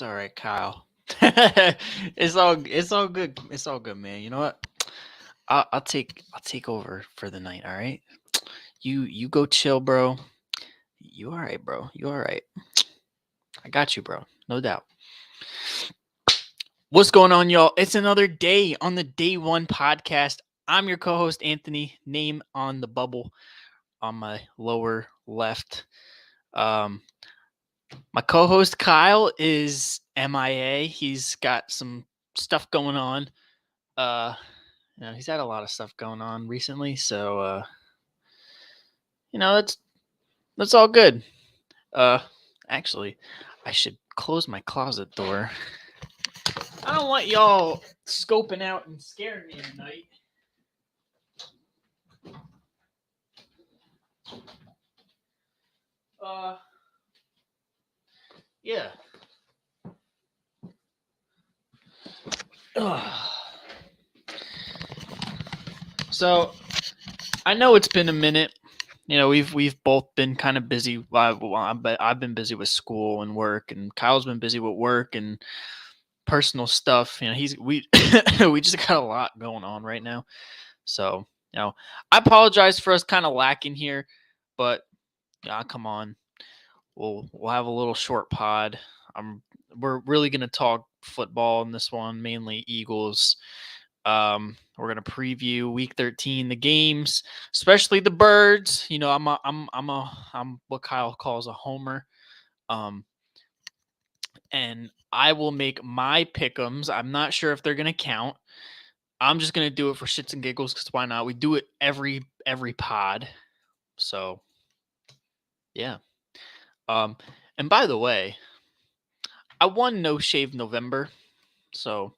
all right, Kyle. It's all good. It's all good, man. You know what? I'll take over for the night. All right. You go chill, bro. You all right, bro? You all right? I got you, bro. No doubt. What's going on, y'all? It's another day on the Day One podcast. I'm your co-host Anthony. Name on the bubble on my lower left. Um, my co-host Kyle is MIA. He's got some stuff going on. Uh, he's had a lot of stuff going on recently, so that's all good. Uh, actually, I should close my closet door. I don't want y'all scoping out and scaring me at night. Uh, yeah. So I know it's been a minute. We've both been kind of busy. But I've been busy with school and work, and Kyle's been busy with work and personal stuff. We we just got a lot going on right now. So I apologize for us kind of lacking here, but come on, we'll have a little short pod. We're really gonna talk football in this one, mainly Eagles. We're gonna preview Week 13, the games, especially the Birds. I'm what Kyle calls a homer. And I will make my pick'ems. I'm not sure if they're gonna count. I'm just gonna do it for shits and giggles because why not? We do it every pod. So yeah. And by the way, I won No Shave November. So,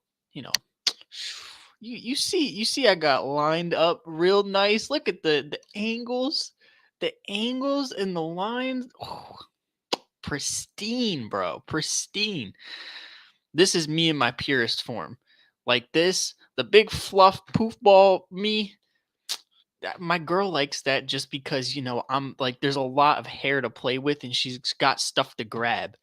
you see I got lined up real nice. Look at the angles. The angles and the lines. Oh, pristine, bro. Pristine. This is me in my purest form. Like this, the big fluff poof ball me. My girl likes that just because, I'm like, there's a lot of hair to play with and she's got stuff to grab.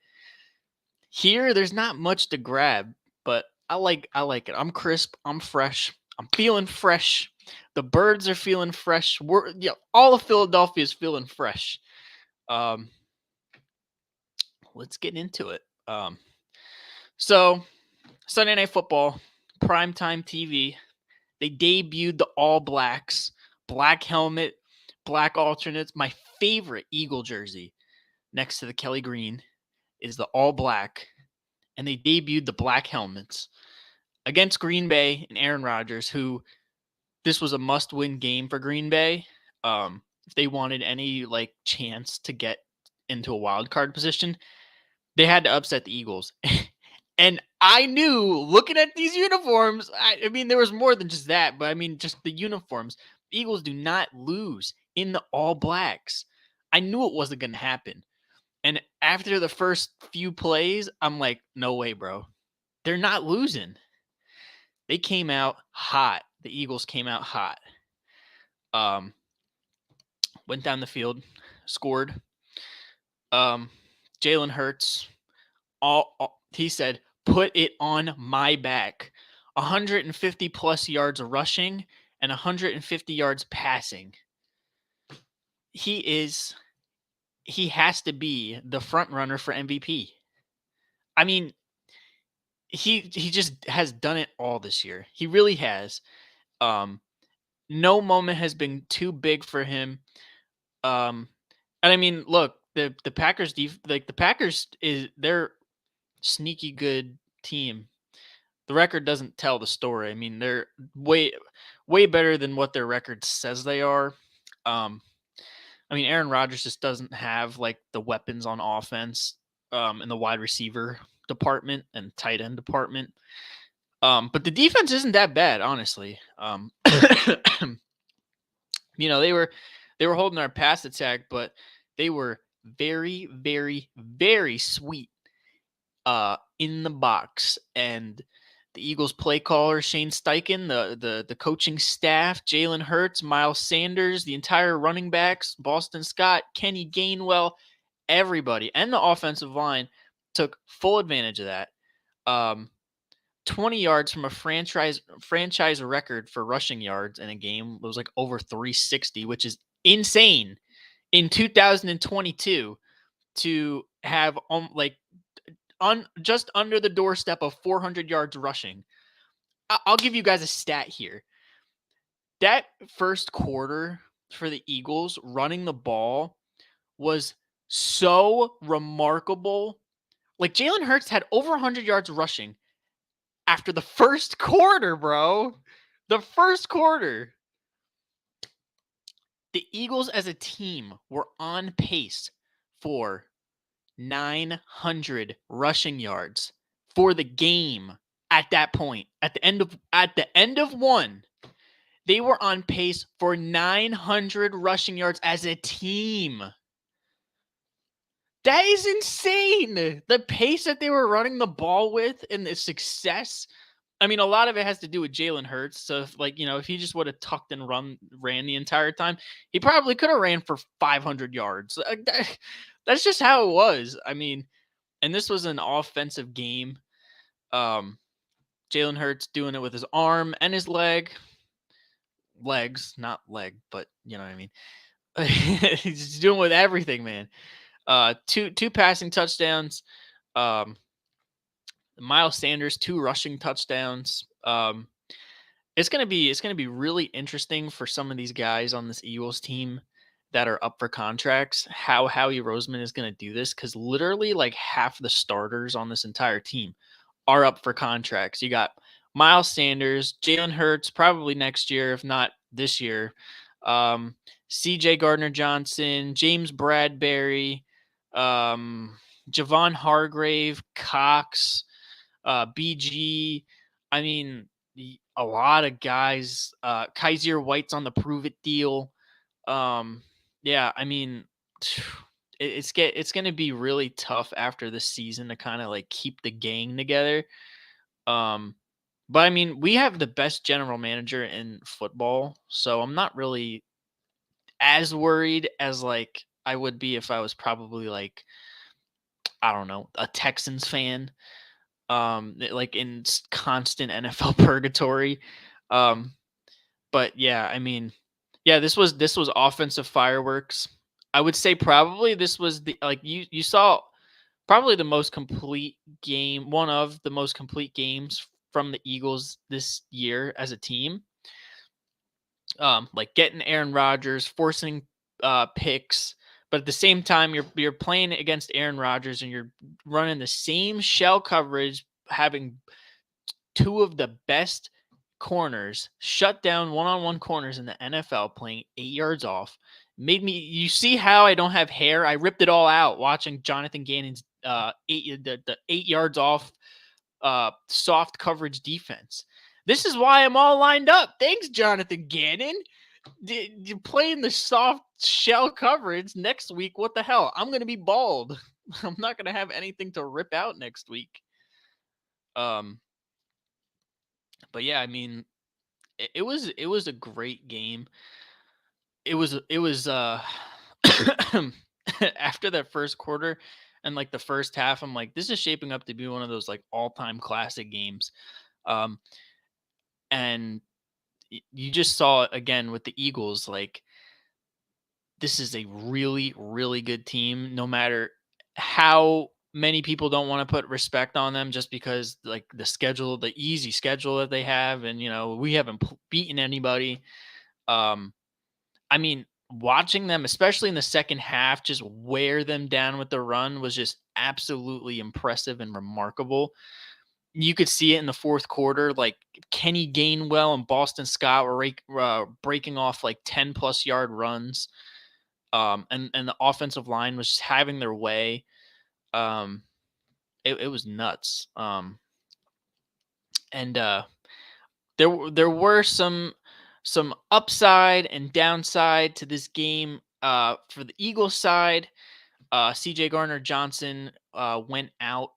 Here, there's not much to grab, but I like it. I'm crisp. I'm fresh. I'm feeling fresh. The Birds are feeling fresh. All of Philadelphia is feeling fresh. Let's get into it. So Sunday Night Football, primetime TV. They debuted the All Blacks, black helmet, black alternates. My favorite Eagle jersey next to the Kelly Green is the All Black, and they debuted the black helmets against Green Bay and Aaron Rodgers, who this was a must-win game for Green Bay. If they wanted any chance to get into a wild card position, they had to upset the Eagles. And I knew, looking at these uniforms, I mean, there was more than just that, but I mean, just the uniforms. The Eagles do not lose in the All Blacks. I knew it wasn't going to happen. And after the first few plays, I'm like, no way, bro. They're not losing. They came out hot. The Eagles came out hot. Went down the field, scored. Jalen Hurts, he said, put it on my back. 150 plus yards rushing and 150 yards passing. He has to be the front runner for MVP. I mean, he just has done it all this year. He really has. No moment has been too big for him. And I mean, look, the Packers the Packers they're sneaky good team. The record doesn't tell the story. I mean, they're way better than what their record says they are. I mean, Aaron Rodgers just doesn't have the weapons on offense in the wide receiver department and tight end department. But the defense isn't that bad, honestly. They were holding our pass attack, but they were very, very, very sweet in the box. And the Eagles play caller, Shane Steichen, the coaching staff, Jalen Hurts, Miles Sanders, the entire running backs, Boston Scott, Kenny Gainwell, everybody, and the offensive line took full advantage of that. Um, 20 yards from a franchise record for rushing yards in a game. It was like over 360, which is insane in 2022 to have just under the doorstep of 400 yards rushing. I'll give you guys a stat here. That first quarter for the Eagles running the ball was so remarkable. Like Jalen Hurts had over 100 yards rushing after the first quarter, bro. The first quarter. The Eagles as a team were on pace for 900 rushing yards for the game at that point. At the end of one, they were on pace for 900 rushing yards as a team. That is insane. The pace that they were running the ball with and the success. I mean, a lot of it has to do with Jalen Hurts. So, if he just would have tucked and ran the entire time, he probably could have ran for 500 yards. That's just how it was. I mean, and this was an offensive game. Jalen Hurts doing it with his arm and his legs, not leg, but you know what I mean. He's doing with everything, man. Two passing touchdowns. Miles Sanders, 2 rushing touchdowns. It's gonna be really interesting for some of these guys on this Eagles team that are up for contracts. How Howie Roseman is gonna do this, because literally like half the starters on this entire team are up for contracts. You got Miles Sanders, Jalen Hurts, probably next year, if not this year. C.J. Gardner-Johnson, James Bradbury, Javon Hargrave, Cox, BG. I mean, a lot of guys. Kaiser White's on the prove it deal. Yeah, I mean, it's going to be really tough after this season to kind of like keep the gang together. But I mean, we have the best general manager in football, so I'm not really as worried as like I would be if I was probably like, I don't know, a Texans fan, like in constant NFL purgatory. But yeah, I mean, yeah, this was offensive fireworks. I would say probably this was the like you saw probably the most complete game, one of the most complete games from the Eagles this year as a team. Like getting Aaron Rodgers, forcing picks, but at the same time you're playing against Aaron Rodgers and you're running the same shell coverage, having 2 of the best corners shut down one-on-one corners in the NFL, playing 8 yards off. Made me, you see how I don't have hair? I ripped it all out watching Jonathan Gannon's 8 yards off soft coverage defense. This is why I'm all lined up. Thanks, Jonathan Gannon. You're playing the soft shell coverage next week. What the hell? I'm going to be bald. I'm not going to have anything to rip out next week. But yeah, I mean, it was a great game. It was after that first quarter and like the first half, I'm like, this is shaping up to be one of those like all-time classic games. Um, and you just saw it again with the Eagles. Like, this is a really, really good team, no matter how many people don't want to put respect on them just because like the easy schedule that they have. And, we haven't beaten anybody. I mean, watching them, especially in the second half, just wear them down with the run was just absolutely impressive and remarkable. You could see it in the fourth quarter. Like Kenny Gainwell and Boston Scott were breaking off like 10+ yard runs. And the offensive line was just having their way. It was nuts. And there were some upside and downside to this game. For the Eagles side, C.J. Gardner-Johnson went out.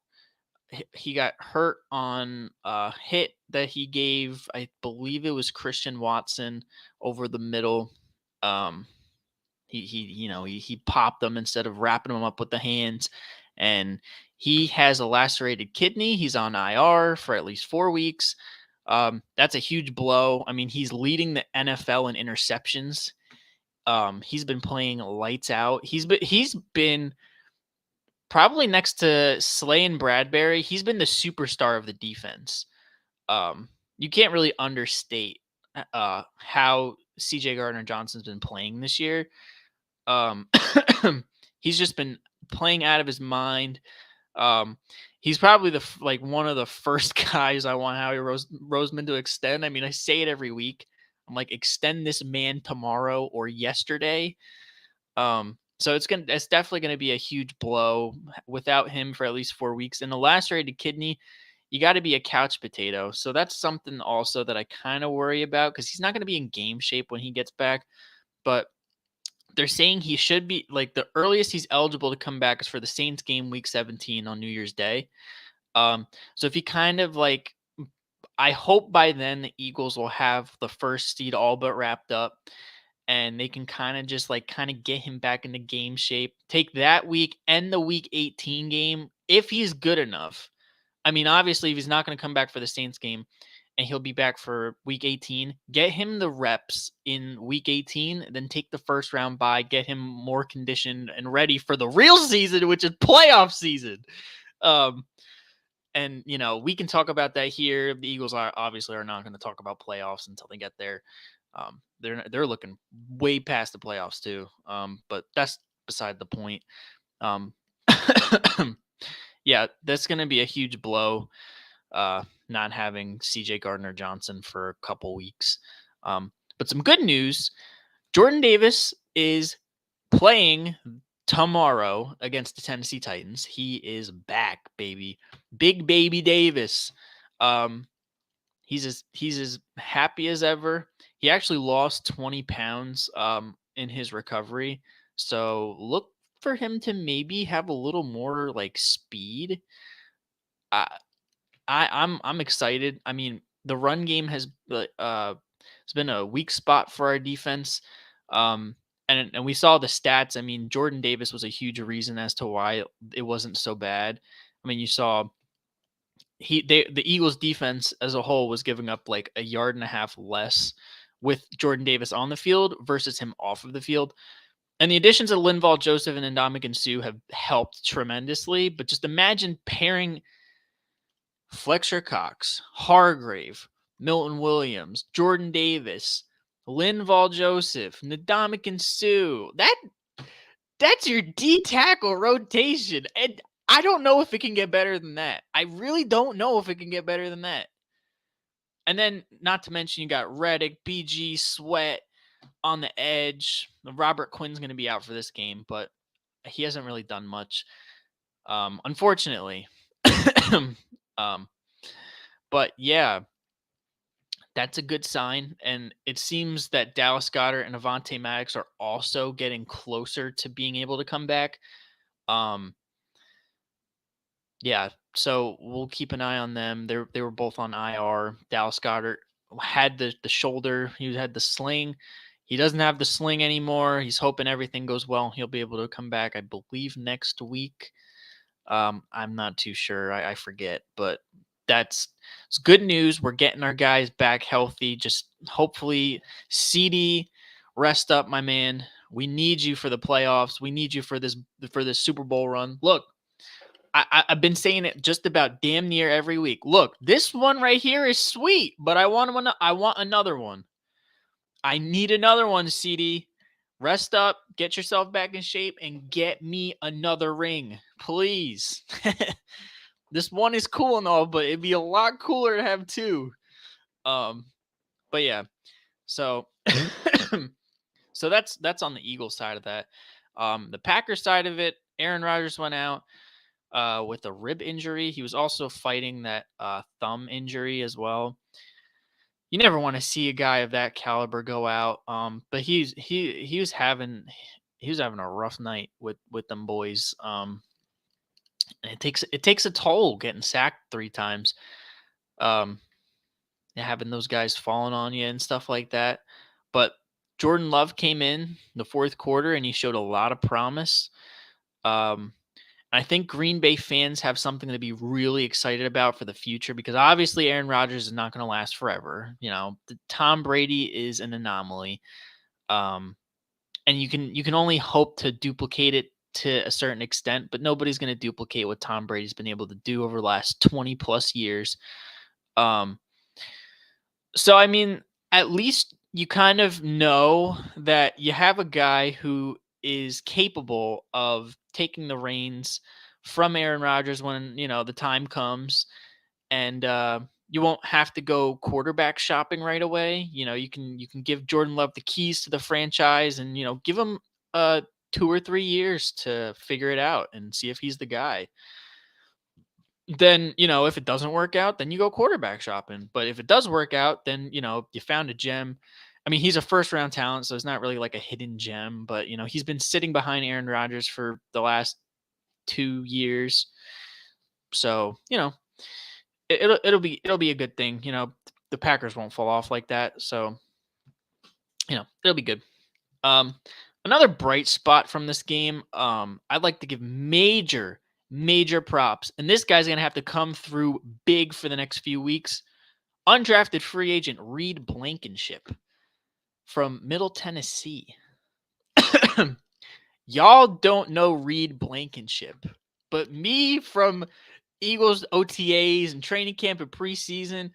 He got hurt on a hit that he gave. I believe it was Christian Watson over the middle. He popped them instead of wrapping them up with the hands, and He has a lacerated kidney. He's on IR for at least 4 weeks. That's a huge blow. I mean, he's leading the NFL in interceptions. He's been playing lights out. He's been probably next to Slay and Bradbury. He's been the superstar of the defense. You can't really understate how CJ Gardner Johnson's been playing this year. Um, he's just been playing out of his mind. He's probably like one of the first guys I want Howie Roseman to extend. I mean, I say it every week. I'm like, extend this man tomorrow or yesterday. So it's definitely gonna be a huge blow without him for at least 4 weeks. And the lacerated kidney, you got to be a couch potato. So that's something also that I kind of worry about because he's not going to be in game shape when he gets back. But they're saying he should be like the earliest he's eligible to come back is for the Saints game week 17 on New Year's Day. So if he kind of like, I hope by then the Eagles will have the first seed all but wrapped up and they can kind of just like kind of get him back into game shape. Take that week and the week 18 game if he's good enough. I mean, obviously, if he's not going to come back for the Saints game and he'll be back for week 18, get him the reps in week 18, then take the first round bye, get him more conditioned and ready for the real season, which is playoff season. And, you know, we can talk about that here. The Eagles are not going to talk about playoffs until they get there. They're looking way past the playoffs too. But that's beside the point. Yeah, that's going to be a huge blow. Not having CJ Gardner Johnson for a couple weeks. But some good news. Jordan Davis is playing tomorrow against the Tennessee Titans. He is back, baby. Big baby Davis. He's as happy as ever. He actually lost 20 pounds in his recovery. So look for him to maybe have a little more like speed. I'm excited. I mean, the run game has been a weak spot for our defense. And we saw the stats. I mean, Jordan Davis was a huge reason as to why it wasn't so bad. I mean, you saw the Eagles defense as a whole was giving up like a yard and a half less with Jordan Davis on the field versus him off of the field. And the additions of Linval Joseph and Ndamukong Suh have helped tremendously. But just imagine pairing Fletcher Cox, Hargrave, Milton Williams, Jordan Davis, Linval Joseph, Ndamukong Suh. That's your D tackle rotation. And I don't know if it can get better than that. I really don't know if it can get better than that. And then, not to mention, you got Reddick, BG, Sweat on the edge. Robert Quinn's going to be out for this game, but he hasn't really done much, unfortunately. But yeah, that's a good sign. And it seems that Dallas Goedert and Avonte Maddox are also getting closer to being able to come back. Yeah, so we'll keep an eye on them. They were both on IR. Dallas Goedert had the shoulder. He had the sling. He doesn't have the sling anymore. He's hoping everything goes well. He'll be able to come back, I believe, next week. I'm not too sure. I forget, but it's good news. We're getting our guys back healthy. Just hopefully, CD, rest up, my man. We need you for the playoffs. We need you for this Super Bowl run. Look, I've been saying it just about damn near every week. Look, this one right here is sweet, but I want another one. I need another one, CD. Rest up, get yourself back in shape, and get me another ring, please. This one is cool and all, but it'd be a lot cooler to have two. But yeah, so so that's on the Eagles side of that. The Packers side of it, Aaron Rodgers went out with a rib injury. He was also fighting that thumb injury as well. You never want to see a guy of that caliber go out. But he was having a rough night with them boys. And it takes a toll getting sacked 3 times. Having those guys falling on you and stuff like that. But Jordan Love came in the fourth quarter and he showed a lot of promise. I think Green Bay fans have something to be really excited about for the future because obviously Aaron Rodgers is not going to last forever. Tom Brady is an anomaly. Um, and you can only hope to duplicate it to a certain extent, but nobody's going to duplicate what Tom Brady's been able to do over the last 20 plus years. Um, so I mean, at least you kind of know that you have a guy who is capable of taking the reins from Aaron Rodgers when, the time comes, and you won't have to go quarterback shopping right away. You can give Jordan Love the keys to the franchise and, give him 2 or 3 years to figure it out and see if he's the guy. Then, if it doesn't work out, then you go quarterback shopping. But if it does work out, then, you found a gem. I mean, he's a first round talent, so it's not really like a hidden gem, but, he's been sitting behind Aaron Rodgers for the last 2 years. So, it'll be a good thing. The Packers won't fall off like that. So, it'll be good. Another bright spot from this game, I'd like to give major props. And this guy's going to have to come through big for the next few weeks. Undrafted free agent Reed Blankenship from Middle Tennessee. Y'all don't know Reed Blankenship, but me from Eagles OTAs and training camp and preseason,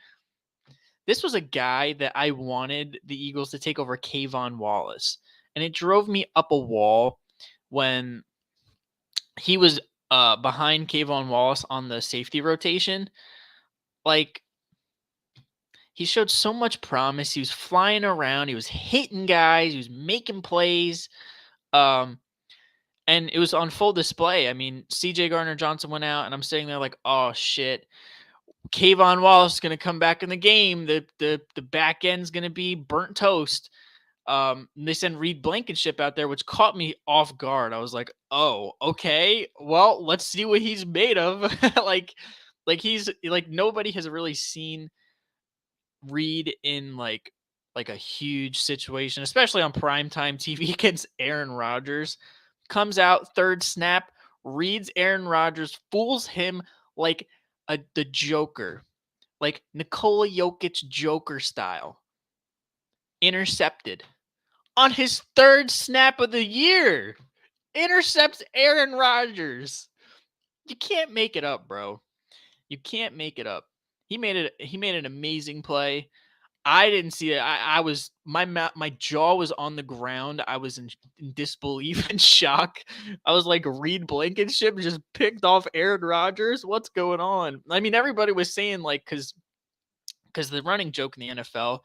this was a guy that I wanted the Eagles to take over Kayvon Wallace. And it drove me up a wall when he was behind Kayvon Wallace on the safety rotation. Like, he showed so much promise. He was flying around. He was hitting guys. He was making plays. And it was on full display. I mean, CJ Gardner-Johnson went out, and I'm sitting there like, oh, shit. Kayvon Wallace is going to come back in the game. The back end's going to be burnt toast. They send Reed Blankenship out there, which caught me off guard. I was like, oh, okay. Well, let's see what he's made of. like he's like, nobody has really seen Reed in like a huge situation, especially on primetime TV against Aaron Rodgers. Comes out third snap, reads Aaron Rodgers, fools him like the Joker, like Nikola Jokic Joker style. Intercepted on his third snap of the year. Intercepts Aaron Rodgers. You can't make it up, bro. You can't make it up. He made an amazing play. I didn't see it. I was my jaw was on the ground. I was in disbelief and shock. I was like, Reed Blankenship just picked off Aaron Rodgers. What's going on? I mean, everybody was saying like because the running joke in the NFL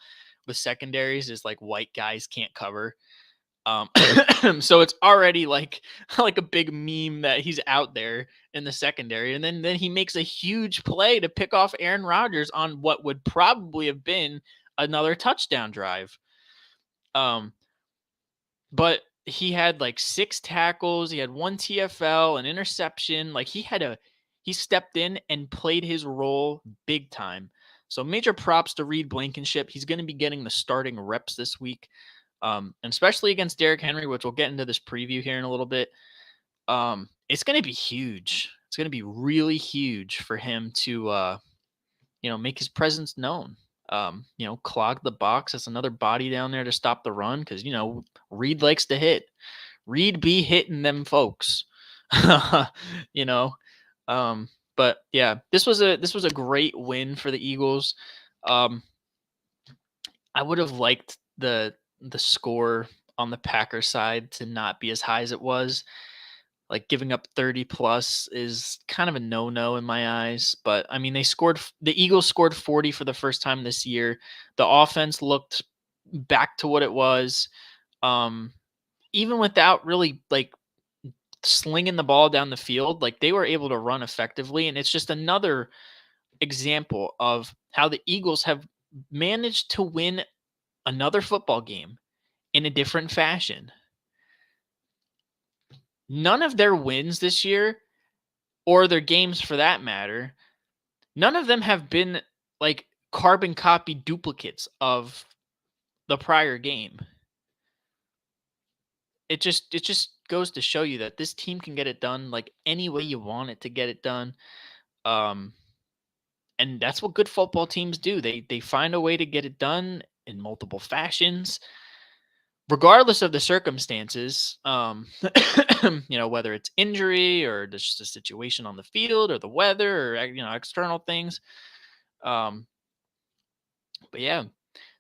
with secondaries is like white guys can't cover. So it's already like a big meme that he's out there in the secondary, and then he makes a huge play to pick off Aaron Rodgers on what would probably have been another touchdown drive. But he had like 6 tackles, he had 1 TFL, an interception. Like he stepped in and played his role big time. So major props to Reed Blankenship. He's going to be getting the starting reps this week. And especially against Derrick Henry, which we'll get into this preview here in a little bit. It's going to be huge. It's going to be really huge for him to, make his presence known. Clog the box. That's another body down there to stop the run because, Reed likes to hit. Reed be hitting them folks. But yeah, this was a great win for the Eagles. I would have liked the score on the Packers side to not be as high as it was. Like giving up 30 plus is kind of a no-no in my eyes. But I mean, the Eagles scored 40 for the first time this year. The offense looked back to what it was. Even without really like slinging the ball down the field, like they were able to run effectively. And it's just another example of how the Eagles have managed to win another football game in a different fashion. None of their wins this year, or their games for that matter, none of them have been like carbon copy duplicates of the prior game. It just goes to show you that this team can get it done like any way you want it to get it done. Um, and that's what good football teams do. They find a way to get it done in multiple fashions, regardless of the circumstances. Whether it's injury or just the situation on the field or the weather or external things. Um, but yeah,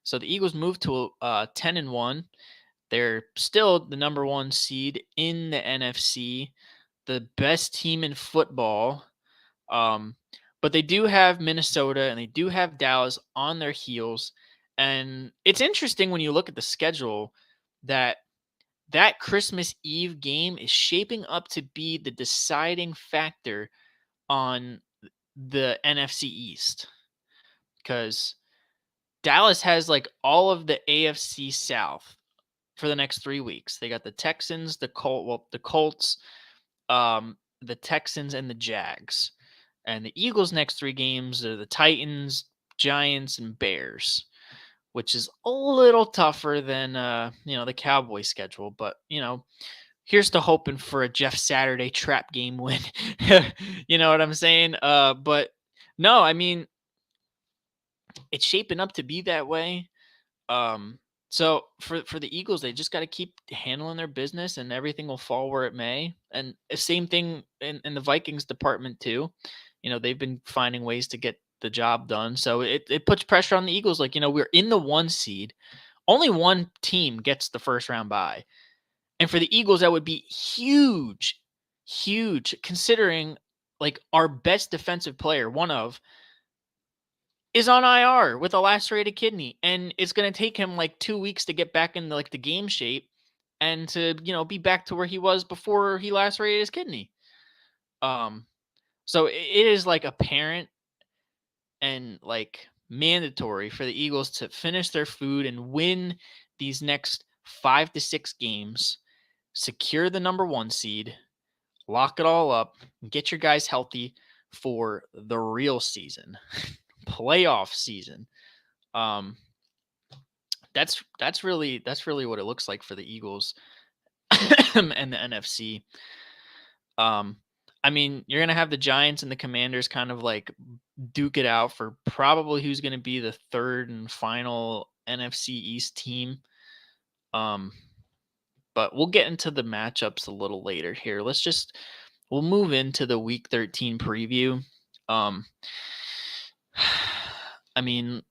so the Eagles moved to 10-1. They're still the number one seed in the NFC, the best team in football. Um, but they do have Minnesota and they do have Dallas on their heels. And it's interesting when you look at the schedule that Christmas Eve game is shaping up to be the deciding factor on the NFC East, because Dallas has like all of the AFC South for the next 3 weeks. They got the Texans, the Colts, the Texans, and the Jags. And the Eagles' next 3 games are the Titans, Giants, and Bears, which is a little tougher than the Cowboys schedule. But here's to hoping for a Jeff Saturday trap game win. You know what I'm saying? But no, I mean, it's shaping up to be that way. So for the Eagles, they just got to keep handling their business, and everything will fall where it may. And same thing in the Vikings department too. They've been finding ways to get the job done. So it puts pressure on the Eagles. Like, we're in the 1 seed. Only one team gets the first round bye. And for the Eagles, that would be huge, huge, considering like our best defensive player, one of, is on IR with a lacerated kidney, and it's going to take him like 2 weeks to get back into like the game shape and to, be back to where he was before he lacerated his kidney. So it is like apparent and like mandatory for the Eagles to finish their food and win these next 5 to 6 games, secure the number 1 seed, lock it all up, and get your guys healthy for the real season, playoff season. That's really what it looks like for the Eagles and the NFC. I mean, you're gonna have the Giants and the Commanders kind of like duke it out for probably who's gonna be the third and final NFC East team. But we'll get into the matchups a little later here. We'll move into the Week 13 preview. I mean,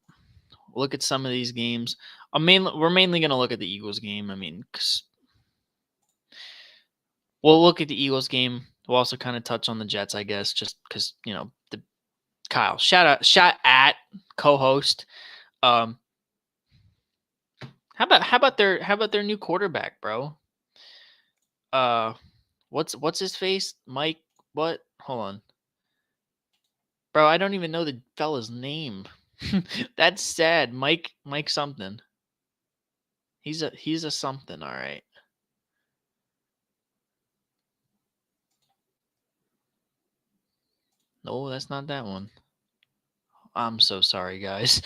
look at some of these games. We're mainly going to look at the Eagles game. I mean, we'll look at the Eagles game. We'll also kind of touch on the Jets, I guess, just because the Kyle shout at co-host. How about their new quarterback, bro? What's his face? Mike? What? Hold on, bro. I don't even know the fella's name. That's sad. Mike something. He's a something, all right. No, that's not that one. I'm so sorry, guys.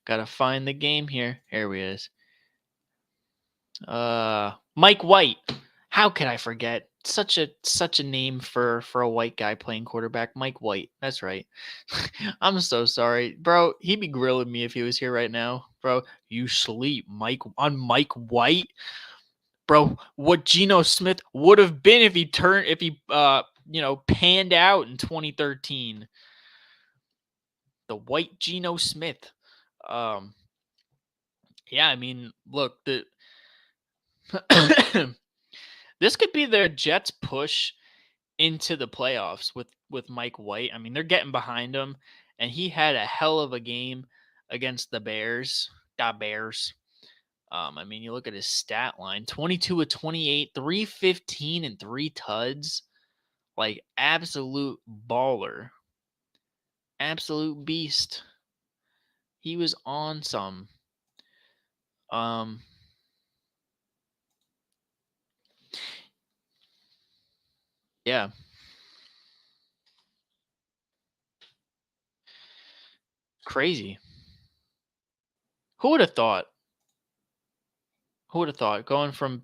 Gotta find the game here. Here he is. Mike White. How could I forget? Such a name for a white guy playing quarterback. Mike White. That's right. I'm so sorry, bro. He'd be grilling me if he was here right now, bro. You sleep, Mike White, bro. What Geno Smith would have been if he panned out in 2013. The white Geno Smith. Yeah, I mean, look, this could be their Jets' push into the playoffs with Mike White. I mean, they're getting behind him, and he had a hell of a game against the Bears. I mean, you look at his stat line: 22 of 28, 315, and 3 tuds. Like, absolute baller, absolute beast. He was on some. Yeah. Crazy. Who would have thought? Going from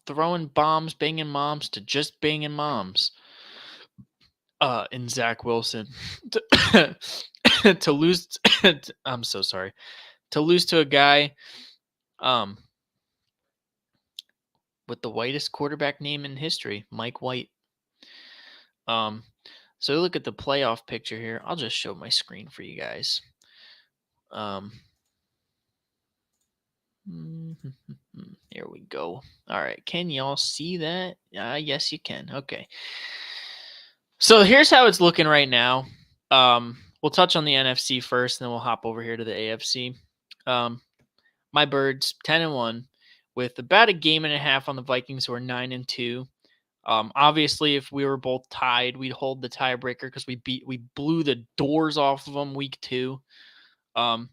throwing bombs, banging moms to just banging moms. And Zach Wilson to, to lose. I'm so sorry to lose to a guy um with the whitest quarterback name in history, Mike White. Um, so look at the playoff picture here. I'll just show my screen for you guys. Here we go. All right, can y'all see that? Yes, you can. Okay. So here's how it's looking right now. We'll touch on the NFC first, and then we'll hop over here to the AFC. My Birds 10-1, with about a game and a half on the Vikings, who are 9-2. Obviously, if we were both tied, we'd hold the tiebreaker because we blew the doors off of them week 2. So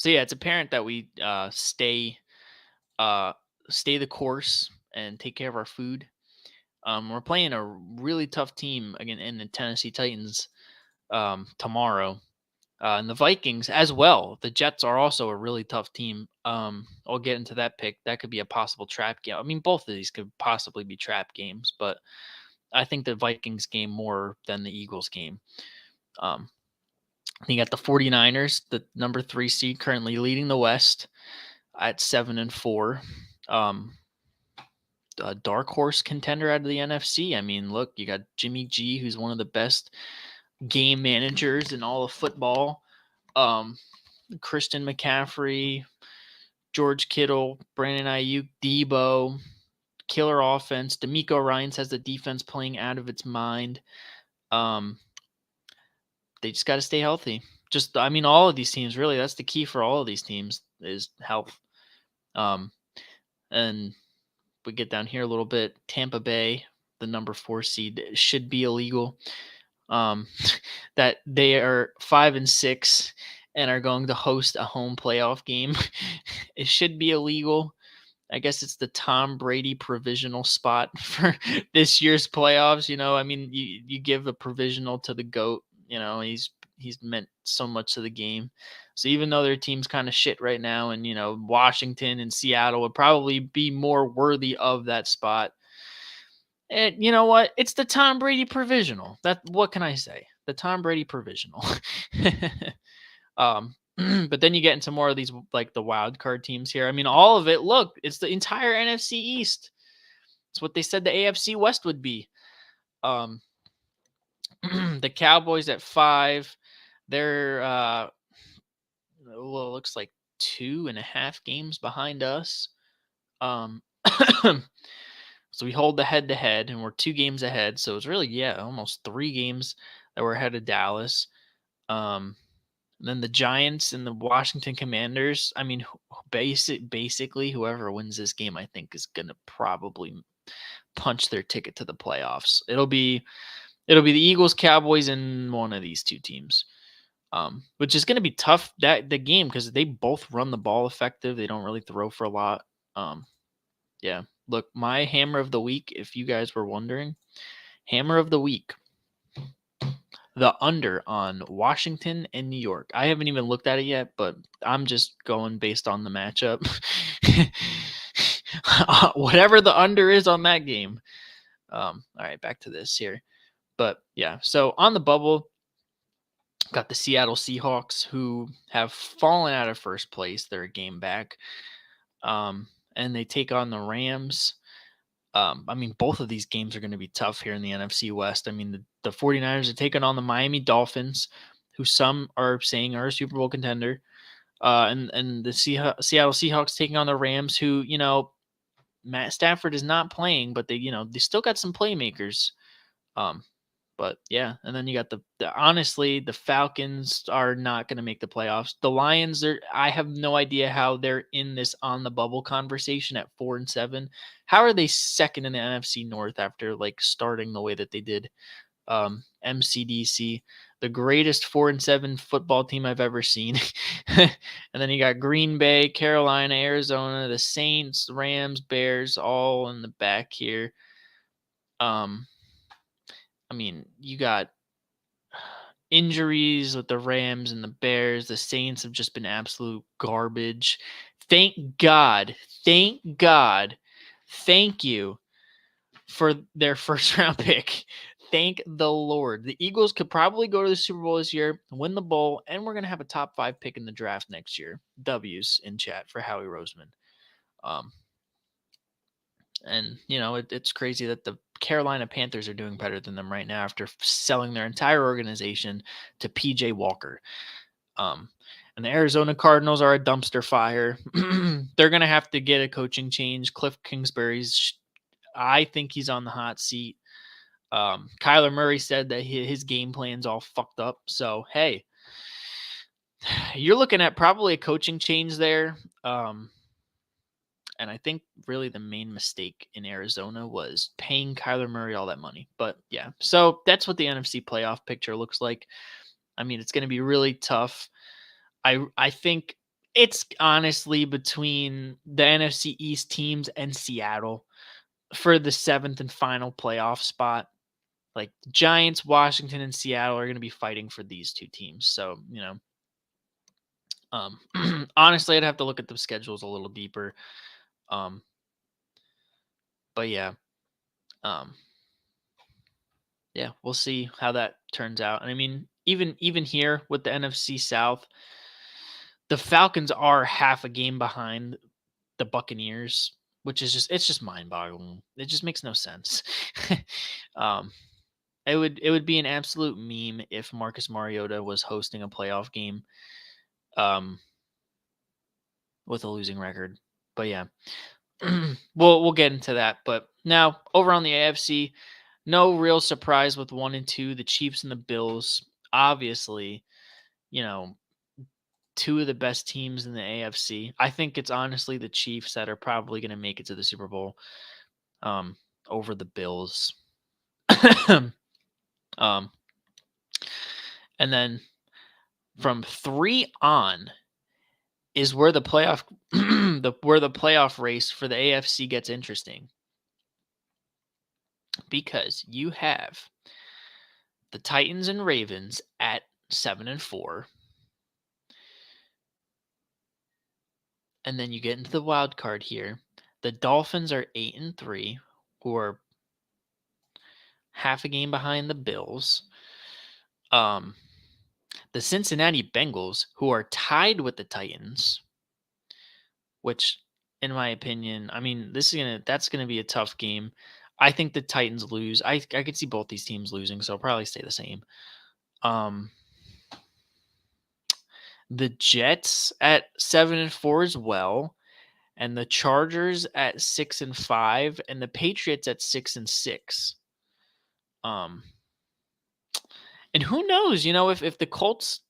yeah, it's apparent that we stay the course and take care of our food. We're playing a really tough team again in the Tennessee Titans tomorrow. And the Vikings as well. The Jets are also a really tough team. I'll get into that pick. That could be a possible trap game. I mean, both of these could possibly be trap games, but I think the Vikings game more than the Eagles game. You got the 49ers, the number 3 seed, currently leading the West at 7-4. A dark horse contender out of the NFC. I mean, look, you got Jimmy G, who's one of the best game managers in all of football. Christian McCaffrey, George Kittle, Brandon Ayuk, Debo, killer offense. DeMeco Ryans has the defense playing out of its mind. They just got to stay healthy. All of these teams, really, that's the key for all of these teams is health. And we get down here a little bit. Tampa Bay, the number 4 seed, should be illegal. That they are 5-6 and are going to host a home playoff game. It should be illegal. I guess it's the Tom Brady provisional spot for this year's playoffs. You give a provisional to the GOAT. He's meant so much to the game. So even though their team's kind of shit right now, and Washington and Seattle would probably be more worthy of that spot. And you know what? It's the Tom Brady provisional. What can I say? The Tom Brady provisional. But then you get into more of these, like the wild card teams here. I mean, all of it. Look, it's the entire NFC East. It's what they said the AFC West would be. The Cowboys at 5. They're it looks like 2.5 games behind us. So we hold the head-to-head, and we're 2 games ahead. So it's really, almost 3 games that we're ahead of Dallas. Then the Giants and the Washington Commanders. I mean, basically, whoever wins this game, I think, is gonna probably punch their ticket to the playoffs. It'll be the Eagles, Cowboys, and one of these 2 teams. Which is gonna be tough the game because they both run the ball effective. They don't really throw for a lot. Yeah. Look, my hammer of the week, if you guys were wondering, hammer of the week, the under on Washington and New York. I haven't even looked at it yet, but I'm just going based on the matchup. Whatever the under is on that game. All right, back to this here. But yeah, so on the bubble, got the Seattle Seahawks, who have fallen out of first place. They're a game back. And they take on the Rams. Both of these games are going to be tough here in the NFC West. I mean, the 49ers are taking on the Miami Dolphins, who some are saying are a Super Bowl contender. And the Seattle Seahawks taking on the Rams, who, Matt Stafford is not playing, but they still got some playmakers. But yeah, and then you got honestly, the Falcons are not going to make the playoffs. The Lions, I have no idea how they're in this on the bubble conversation at 4-7. How are they second in the NFC North after starting the way that they did? MCDC, the greatest 4-7 football team I've ever seen. And then you got Green Bay, Carolina, Arizona, the Saints, Rams, Bears, all in the back here. You got injuries with the Rams and the Bears. The Saints have just been absolute garbage. Thank God. Thank God. Thank you for their first round pick. Thank the Lord. The Eagles could probably go to the Super Bowl this year, win the bowl, and we're going to have a top 5 pick in the draft next year. W's in chat for Howie Roseman. And, it's crazy that the Carolina Panthers are doing better than them right now after selling their entire organization to PJ Walker. And the Arizona Cardinals are a dumpster fire. They're going to have to get a coaching change. Cliff Kingsbury's, I think he's on the hot seat. Kyler Murray said that his game plan's all fucked up. So, hey, you're looking at probably a coaching change there. And I think really the main mistake in Arizona was paying Kyler Murray all that money. But yeah, so that's what the NFC playoff picture looks like. I mean, it's going to be really tough. I think it's honestly between the NFC East teams and Seattle for the 7th and final playoff spot. Like Giants, Washington, and Seattle are going to be fighting for these two teams. So, honestly, I'd have to look at the schedules a little deeper. But yeah, yeah, we'll see how that turns out. And I mean, even here with the NFC South, the Falcons are half a game behind the Buccaneers, which is just mind-boggling. It just makes no sense. It would be an absolute meme if Marcus Mariota was hosting a playoff game with a losing record. But yeah. we'll get into that. But now over on the AFC, no real surprise with 1 and 2, the Chiefs and the Bills. Obviously, two of the best teams in the AFC. I think it's honestly the Chiefs that are probably going to make it to the Super Bowl over the Bills. And then from 3 on is where the playoff where the playoff race for the AFC gets interesting. Because you have the Titans and Ravens at 7 and 4. And then you get into the wild card here. The Dolphins are 8 and 3, who are half a game behind the Bills. The Cincinnati Bengals, who are tied with the Titans, which, in my opinion, I mean, that's gonna be a tough game. I think the Titans lose. I could see both these teams losing, so I'll probably stay the same. The Jets at 7 and 4 as well, and the Chargers at 6 and 5, and the Patriots at 6 and 6. And who knows, if the Colts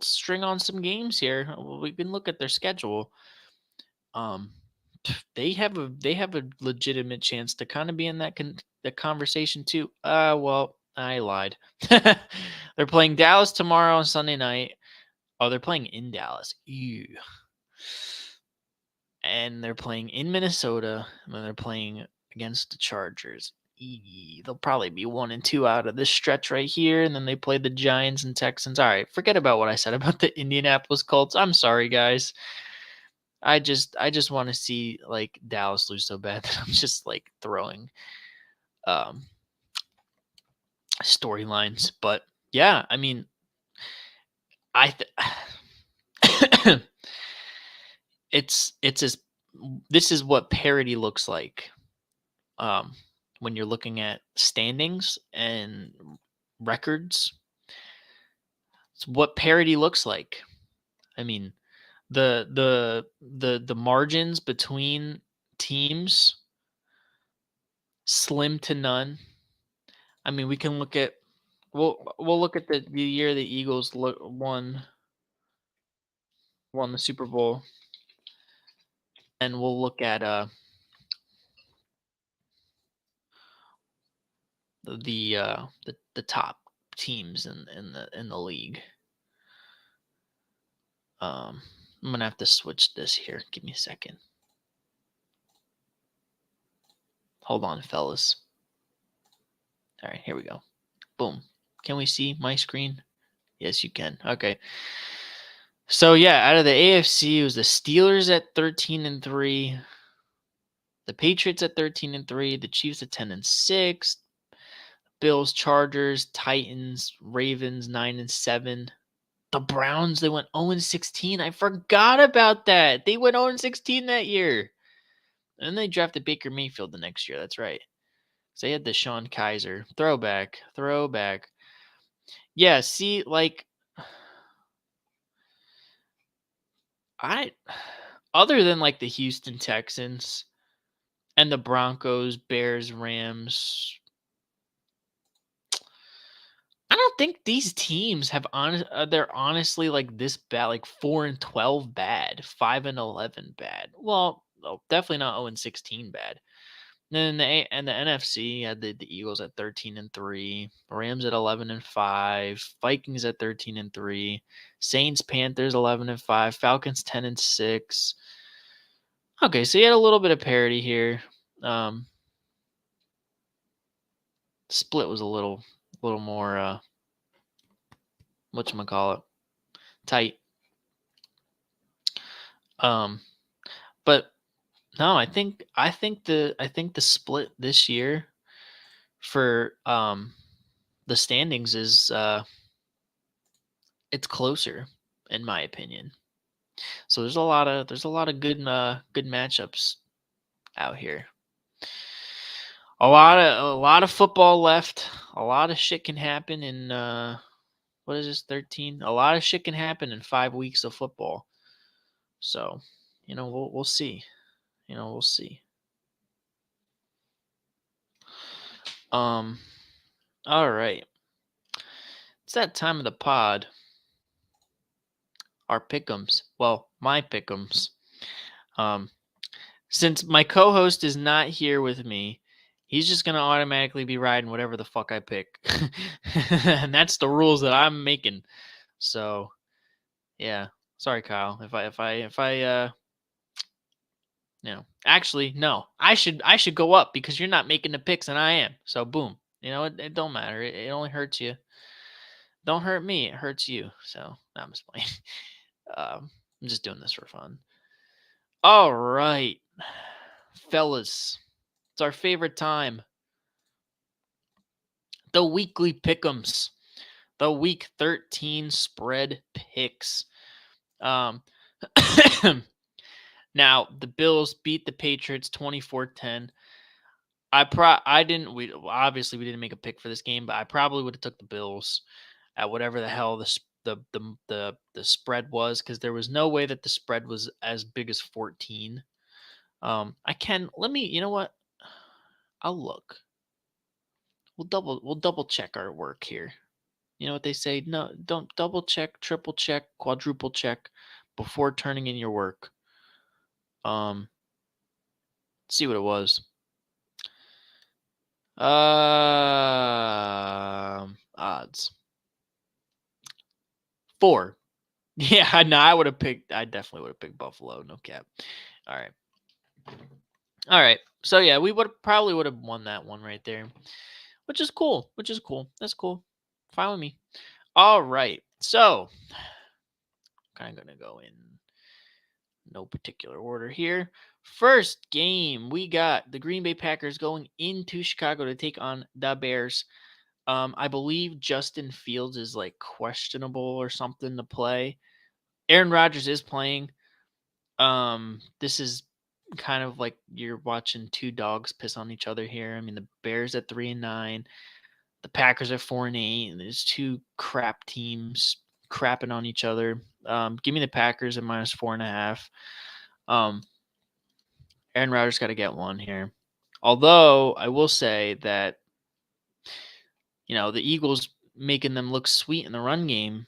string on some games here, we can look at their schedule. They have a legitimate chance to kind of be in the conversation too. Well, I lied. They're playing Dallas tomorrow on Sunday night. Oh, they're playing in Dallas. Ew. And they're playing in Minnesota, and then they're playing against the Chargers. They'll probably be 1 and 2 out of this stretch right here, and then they play the Giants and Texans. All right, forget about what I said about the Indianapolis Colts. I'm sorry, guys. I just want to see like Dallas lose so bad that I'm just like throwing storylines. But yeah, I mean, this is what parity looks like. When you're looking at standings and records, it's what parity looks like. I mean, the margins between teams slim to none. I mean, we can look at we'll look at the year the Eagles won the Super Bowl, and we'll look at the top teams in the league. I'm gonna have to switch this here. Give me a second. Hold on, fellas. All right, here we go. Boom. Can we see my screen? Yes, you can. Okay. So yeah, out of the AFC, it was the Steelers at 13-3, the Patriots at 13-3, the Chiefs at 10-6, Bills, Chargers, Titans, Ravens 9-7. The Browns, they went 0-16. I forgot about that. They went 0-16 that year. And then they drafted Baker Mayfield the next year. That's right. So they had the Sean Kaiser. Throwback. Yeah, see, like I other than like the Houston Texans and the Broncos, Bears, Rams, I don't think these teams have they're honestly like this bad, like 4-12 bad, 5-11 bad. Well, definitely not 0-16 bad. Then the NFC had the Eagles at 13-3, Rams at 11-5, Vikings at 13-3, Saints, Panthers 11-5, Falcons 10-6. Okay, so you had a little bit of parity here. Split was a little more whatchamacallit, tight. But no, I think the split this year for the standings is it's closer in my opinion. So there's a lot of good matchups out here. A lot of football left. A lot of shit can happen in what is this 13? A lot of shit can happen in 5 weeks of football. So, we'll see. We'll see. Um all right. It's that time of the pod. Our pick'ems. Well, my pick'ems. Um since my co-host is not here with me, he's just gonna automatically be riding whatever the fuck I pick, and that's the rules that I'm making. So, yeah, sorry, Kyle. Actually, no, I should go up because you're not making the picks and I am. So, boom. It don't matter. It only hurts you. Don't hurt me. It hurts you. So, I'm just playing. I'm just doing this for fun. All right, fellas. It's our favorite time. The weekly pick'ems. The week 13 spread picks. Um Now, the Bills beat the Patriots 24-10. I didn't we obviously we didn't make a pick for this game, but I probably would have took the Bills at whatever the hell the spread was, cuz there was no way that the spread was as big as 14. I can let me, you know what? I'll look. We'll double check our work here. You know what they say? No, don't double check, triple check, quadruple check before turning in your work. Let's see what it was. Odds 4. Yeah, no, I would have picked. I definitely would have picked Buffalo. No cap. All right, all right. So yeah, we probably would have won that one right there, which is cool. That's cool. Fine with me. All right. So kind of gonna go in no particular order here. First game, we got the Green Bay Packers going into Chicago to take on the Bears. I believe Justin Fields is like questionable or something to play. Aaron Rodgers is playing. This is kind of like you're watching two dogs piss on each other here. I mean, the Bears at 3-9, the Packers at 4-8, and there's two crap teams crapping on each other. Give me the Packers at -4.5. Um, Aaron Rodgers got to get one here. Although I will say that the Eagles making them look sweet in the run game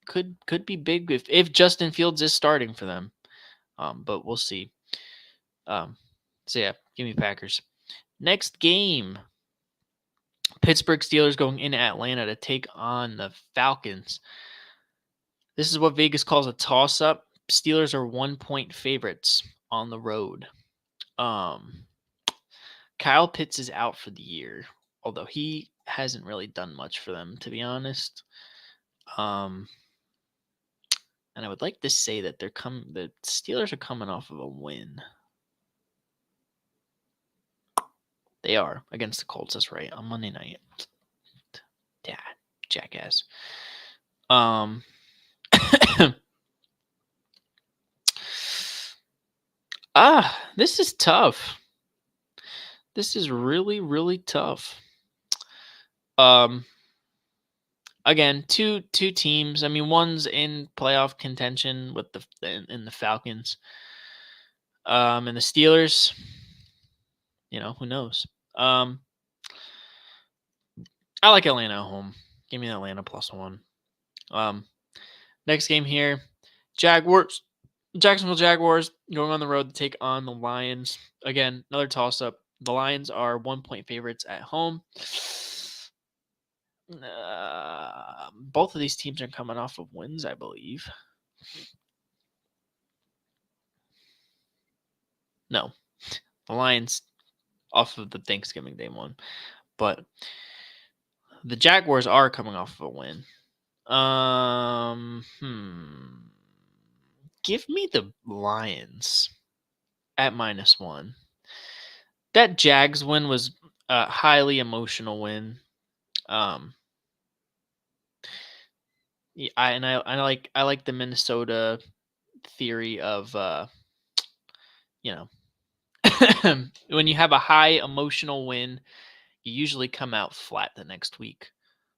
could be big if Justin Fields is starting for them. But we'll see. So yeah, give me Packers. Next game, Pittsburgh Steelers going into Atlanta to take on the Falcons. This is what Vegas calls a toss-up. Steelers are 1-point favorites on the road. Kyle Pitts is out for the year, although he hasn't really done much for them, to be honest. And I would like to say that the Steelers are coming off of a win. They are against the Colts. That's right, on Monday night. Dad, jackass. This is tough. This is really, really tough. Again, two teams. I mean, one's in playoff contention with the Falcons. And the Steelers, who knows? I like Atlanta at home. Give me Atlanta +1. Next game here, Jacksonville Jaguars going on the road to take on the Lions. Again, another toss-up. The Lions are 1-point favorites at home. Both of these teams are coming off of wins, I believe. No, the Lions off of the Thanksgiving Day one, but the Jaguars are coming off of a win. Give me the Lions at -1. That Jags win was a highly emotional win. Yeah, I like the Minnesota theory of when you have a high emotional win, you usually come out flat the next week.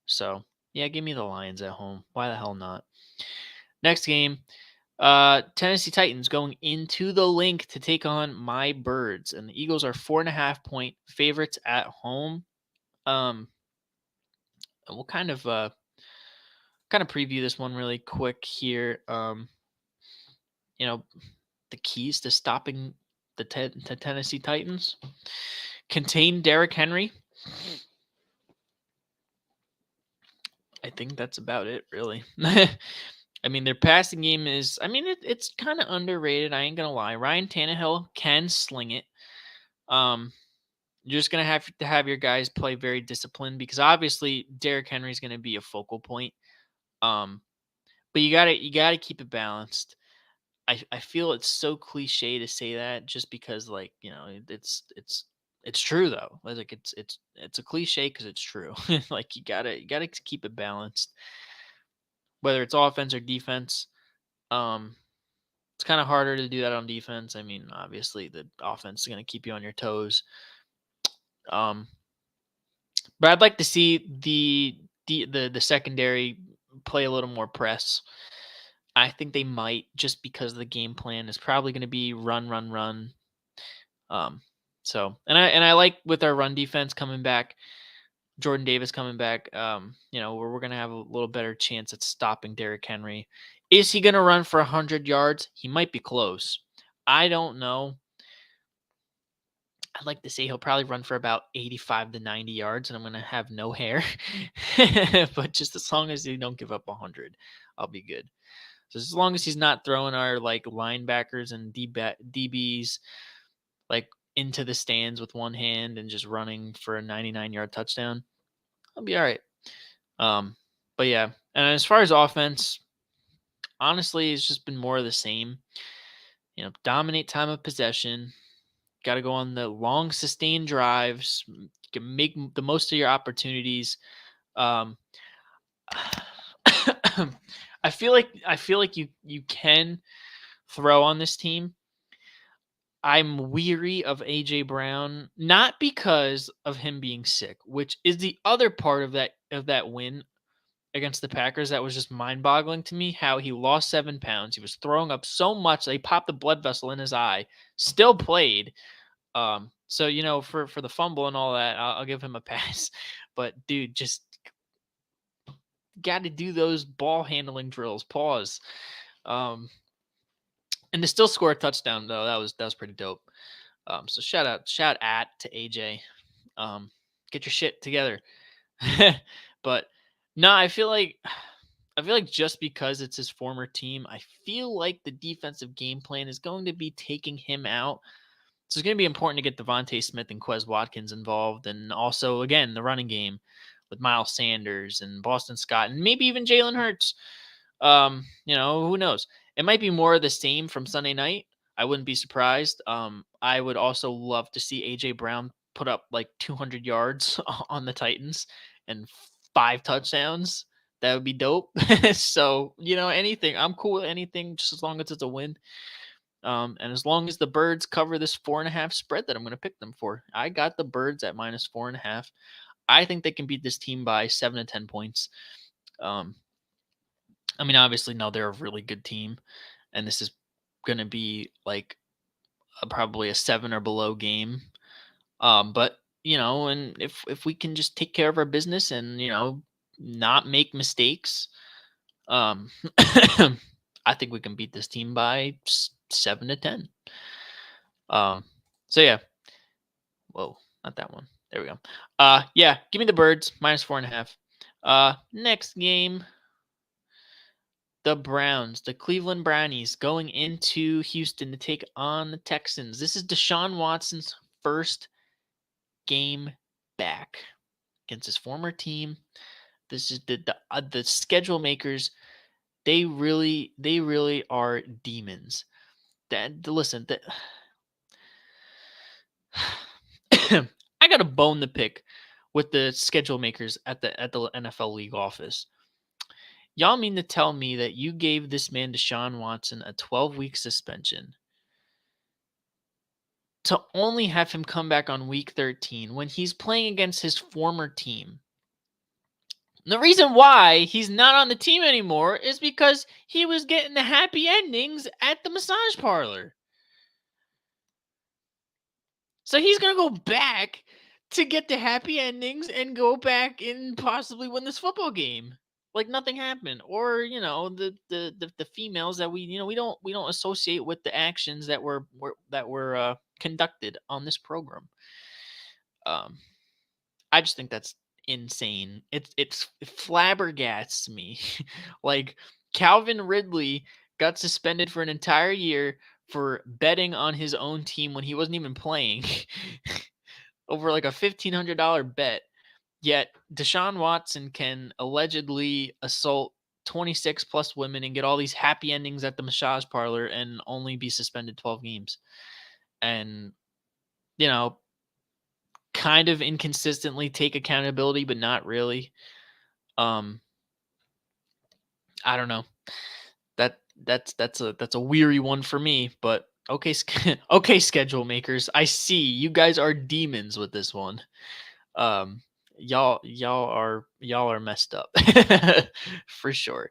So yeah, give me the Lions at home. Why the hell not? Next game, Tennessee Titans going into the Link to take on my Birds, and the Eagles are 4.5-point favorites at home. We'll kind of preview this one really quick here. The keys to stopping the Tennessee Titans: contain Derrick Henry. I think that's about it, really. I mean, their passing game is, it's kind of underrated. I ain't going to lie. Ryan Tannehill can sling it. You're just going to have your guys play very disciplined because obviously Derrick Henry is going to be a focal point. But you gotta keep it balanced. I feel it's so cliche to say that just because it's true though. Like it's a cliche because it's true. Like you gotta keep it balanced. Whether it's offense or defense, it's kind of harder to do that on defense. I mean, obviously the offense is going to keep you on your toes. But I'd like to see the secondary play a little more press. I think they might, just because the game plan is probably going to be run. So I like with our run defense coming back, Jordan Davis coming back, we're going to have a little better chance at stopping Derrick Henry. Is he going to run for 100 yards? He might be close. I don't know. I'd like to say he'll probably run for about 85 to 90 yards, and I'm going to have no hair. But just as long as he don't give up 100, I'll be good. So as long as he's not throwing our linebackers and DBs into the stands with one hand and just running for a 99-yard touchdown, I'll be all right. But yeah, and as far as offense, honestly, it's just been more of the same. Dominate time of possession. Got to go on the long, sustained drives. You can make the most of your opportunities. I feel like you can throw on this team. I'm weary of AJ Brown, not because of him being sick, which is the other part of that win against the Packers that was just mind-boggling to me. How he lost 7 pounds. He was throwing up so much that he popped a blood vessel in his eye. Still played. So for the fumble and all that, I'll give him a pass. But dude, just got to do those ball handling drills. Pause. And to still score a touchdown though, that was pretty dope. So shout out to AJ. Get your shit together. But no, I feel like just because it's his former team, I feel like the defensive game plan is going to be taking him out. So it's going to be important to get Devontae Smith and Quez Watkins involved, and also again the running game with Miles Sanders and Boston Scott and maybe even Jalen Hurts. Who knows? It might be more of the same from Sunday night. I wouldn't be surprised. I would also love to see AJ Brown put up like 200 yards on the Titans and 5 touchdowns. That would be dope. So, anything. I'm cool with anything just as long as it's a win. And as long as the Birds cover this 4.5 spread that I'm going to pick them for, I got the Birds at -4.5. I think they can beat this team by 7 to 10 points. I mean, obviously, no, they're a really good team, and this is going to be like probably a 7 or below game. But and if we can just take care of our business and not make mistakes, um, I think we can beat this team by 7 to 10. Um, so yeah. Whoa, not that one. There we go. Yeah, give me the Birds -4.5. Next game, the Browns, the Cleveland Brownies, going into Houston to take on the Texans. This is Deshaun Watson's first game back against his former team. This is the schedule makers. They really are demons. Listen, I got a bone to pick with the schedule makers at the NFL league office. Y'all mean to tell me that you gave this man Deshaun Watson a 12-week suspension to only have him come back on week 13 when he's playing against his former team? The reason why he's not on the team anymore is because he was getting the happy endings at the massage parlor. So he's going to go back to get the happy endings and go back and possibly win this football game like nothing happened. Or the females that we don't associate with the actions that were conducted on this program. I just think that's insane. It flabbergasts me. Like, Calvin Ridley got suspended for an entire year for betting on his own team when he wasn't even playing over like a $1,500 bet. Yet Deshaun Watson can allegedly assault 26 plus women and get all these happy endings at the massage parlor and only be suspended 12 games. And, kind of inconsistently take accountability, but not really. I don't know. That's a weary one for me, but okay, okay, schedule makers. I see you guys are demons with this one. Y'all are messed up for sure.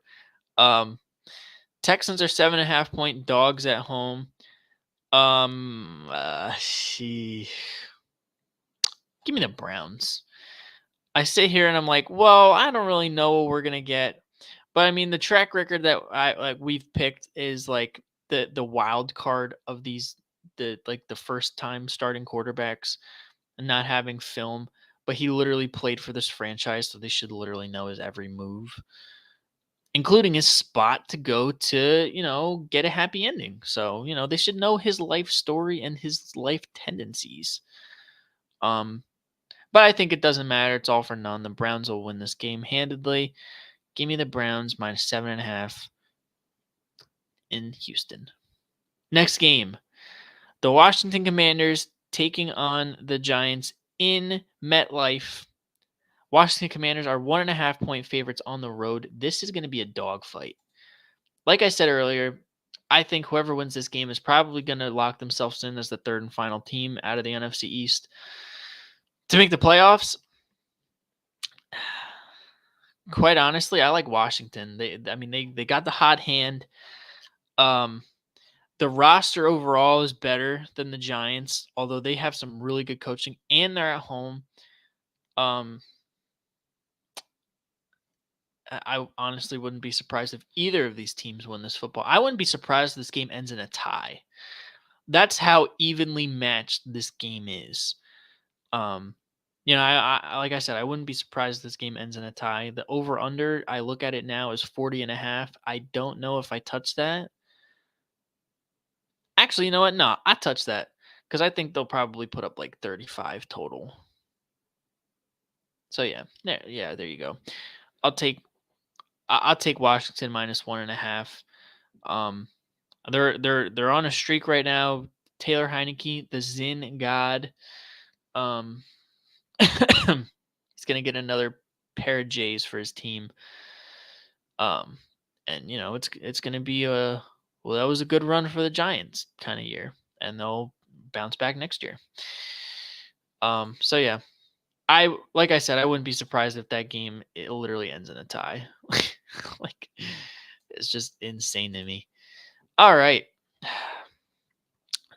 Texans are 7.5-point dogs at home. Give me the Browns. I sit here and I'm like, well, I don't really know what we're gonna get, but I mean, the track record that we've picked is like the wild card of the first time starting quarterbacks and not having film. But he literally played for this franchise, so they should literally know his every move, including his spot to go to get a happy ending. So they should know his life story and his life tendencies. But I think it doesn't matter. It's all for none. The Browns will win this game handedly. Give me the Browns -7.5 in Houston. Next game, the Washington Commanders taking on the Giants in MetLife. Washington Commanders are 1.5-point favorites on the road. This is going to be a dogfight. Like I said earlier, I think whoever wins this game is probably going to lock themselves in as the third and final team out of the NFC East to make the playoffs. Quite honestly, I like Washington. They got the hot hand. The roster overall is better than the Giants, although they have some really good coaching and they're at home. I honestly wouldn't be surprised if either of these teams win this football. I wouldn't be surprised if this game ends in a tie. That's how evenly matched this game is. I like I said, I wouldn't be surprised if this game ends in a tie. The over-under, I look at it now, is 40.5. I don't know if I touch that. Actually, you know what? No, I touch that because I think they'll probably put up like 35 total. So yeah, there you go. I'll take I'll take Washington -1.5. They're on a streak right now. Taylor Heineke, the Zin God. Um, he's gonna get another pair of J's for his team. Um, and it's gonna be that was a good run for the Giants kind of year, and they'll bounce back next year. So yeah, like I said, I wouldn't be surprised if that game it literally ends in a tie. Like it's just insane to me. All right.